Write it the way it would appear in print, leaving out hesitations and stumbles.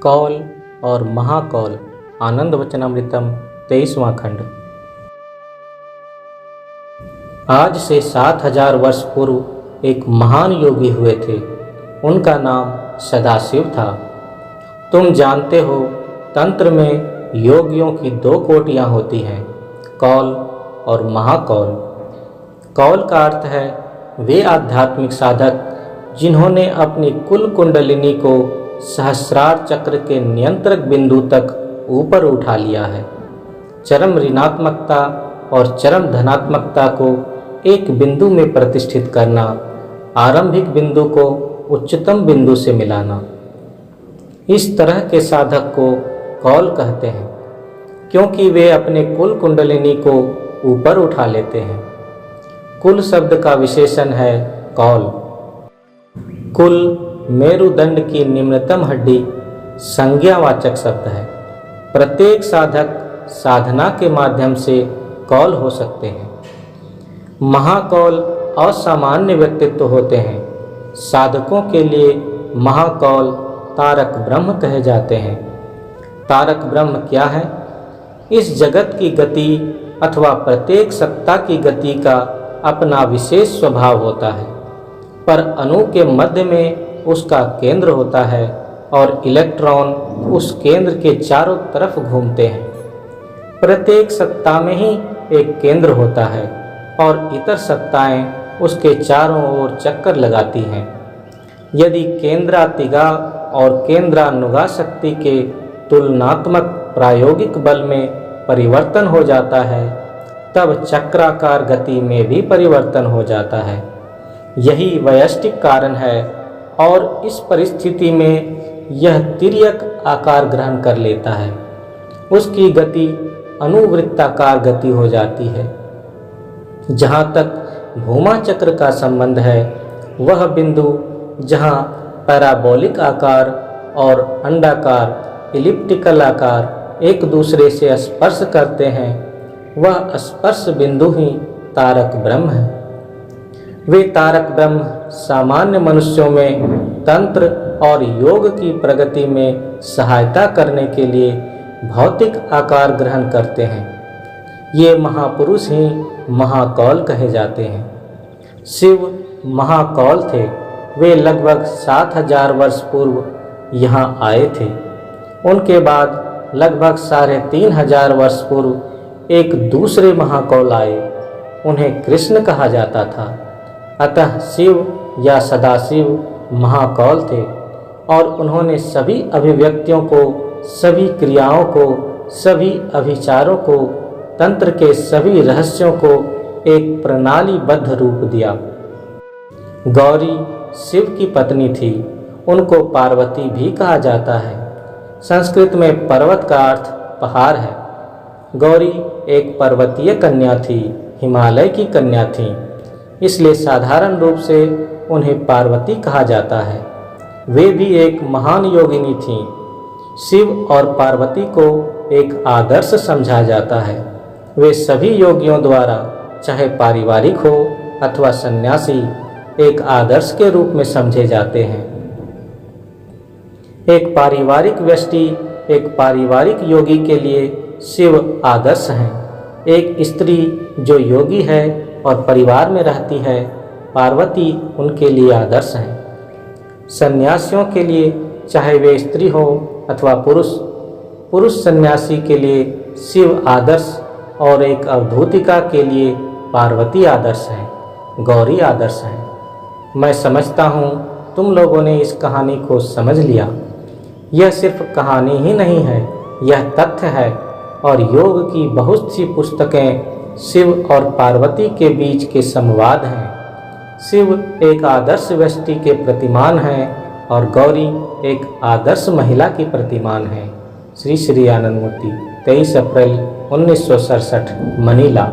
कौल और महाकौल आनंद वचनामृतम 23वां खंड। आज से 7000 वर्ष पूर्व एक महान योगी हुए थे। उनका नाम सदाशिव था। तुम जानते हो, तंत्र में योगियों की 2 कोटियां होती हैं, कौल और महाकौल। कौल का अर्थ है वे आध्यात्मिक साधक जिन्होंने अपनी कुल कुंडलिनी को सहस्रार चक्र के नियंत्रक बिंदु तक ऊपर उठा लिया है। चरम ऋणात्मकता और चरम धनात्मकता को एक बिंदु में प्रतिष्ठित करना, आरंभिक बिंदु को उच्चतम बिंदु से मिलाना। इस तरह के साधक को कौल कहते हैं, क्योंकि वे अपने कुल कुंडलिनी को ऊपर उठा लेते हैं। कुल शब्द का विशेषण है कौल। कुल मेरुदंड की निम्नतम हड्डी संज्ञावाचक शब्द है। प्रत्येक साधक साधना के माध्यम से कौल हो सकते हैं। महाकौल असामान्य व्यक्तित्व होते हैं। साधकों के लिए महाकौल तारक ब्रह्म कहे जाते हैं। तारक ब्रह्म क्या है? इस जगत की गति अथवा प्रत्येक सत्ता की गति का अपना विशेष स्वभाव होता है, पर अणु के मध्य में उसका केंद्र होता है और इलेक्ट्रॉन उस केंद्र के चारों तरफ घूमते हैं। प्रत्येक सत्ता में ही एक केंद्र होता है और इतर सत्ताएं उसके चारों ओर चक्कर लगाती हैं। यदि केंद्रातिगा और केंद्रानुगा शक्ति के तुलनात्मक प्रायोगिक बल में परिवर्तन हो जाता है, तब चक्राकार गति में भी परिवर्तन हो जाता है। यही वैयष्टिक कारण है और इस परिस्थिति में यह तिर्यक आकार ग्रहण कर लेता है। उसकी गति अनुवृत्ताकार गति हो जाती है। जहाँ तक भूमा चक्र का संबंध है, वह बिंदु जहाँ पैराबोलिक आकार और अंडाकार इलिप्टिकल आकार एक दूसरे से स्पर्श करते हैं, वह स्पर्श बिंदु ही तारक ब्रह्म है। वे तारक ब्रह्म सामान्य मनुष्यों में तंत्र और योग की प्रगति में सहायता करने के लिए भौतिक आकार ग्रहण करते हैं। ये महापुरुष ही महाकौल कहे जाते हैं। शिव महाकौल थे। वे लगभग 7000 वर्ष पूर्व यहाँ आए थे। उनके बाद लगभग 3500 वर्ष पूर्व एक दूसरे महाकौल आए। उन्हें कृष्ण कहा जाता था। अतः शिव या सदाशिव महाकौल थे और उन्होंने सभी अभिव्यक्तियों को, सभी क्रियाओं को, सभी अभिचारों को, तंत्र के सभी रहस्यों को एक प्रणालीबद्ध रूप दिया। गौरी शिव की पत्नी थी। उनको पार्वती भी कहा जाता है। संस्कृत में पर्वत का अर्थ पहाड़ है। गौरी एक पर्वतीय कन्या थी, हिमालय की कन्या थी, इसलिए साधारण रूप से उन्हें पार्वती कहा जाता है। वे भी एक महान योगिनी थीं। शिव और पार्वती को एक आदर्श समझा जाता है। वे सभी योगियों द्वारा, चाहे पारिवारिक हो अथवा सन्यासी, एक आदर्श के रूप में समझे जाते हैं। एक पारिवारिक व्यष्टि, एक पारिवारिक योगी के लिए शिव आदर्श हैं। एक स्त्री जो योगी है और परिवार में रहती है, पार्वती उनके लिए आदर्श हैं। सन्यासियों के लिए, चाहे वे स्त्री हो अथवा पुरुष सन्यासी के लिए शिव आदर्श और एक अवधूतिका के लिए पार्वती आदर्श है, गौरी आदर्श है। मैं समझता हूँ तुम लोगों ने इस कहानी को समझ लिया। यह सिर्फ कहानी ही नहीं है, यह तथ्य है और योग की बहुत सी पुस्तकें शिव और पार्वती के बीच के संवाद हैं। शिव एक आदर्श व्यक्ति के प्रतिमान हैं और गौरी एक आदर्श महिला की प्रतिमान है। श्री श्री आनंद मूर्ति 23 अप्रैल 1967 मनीला।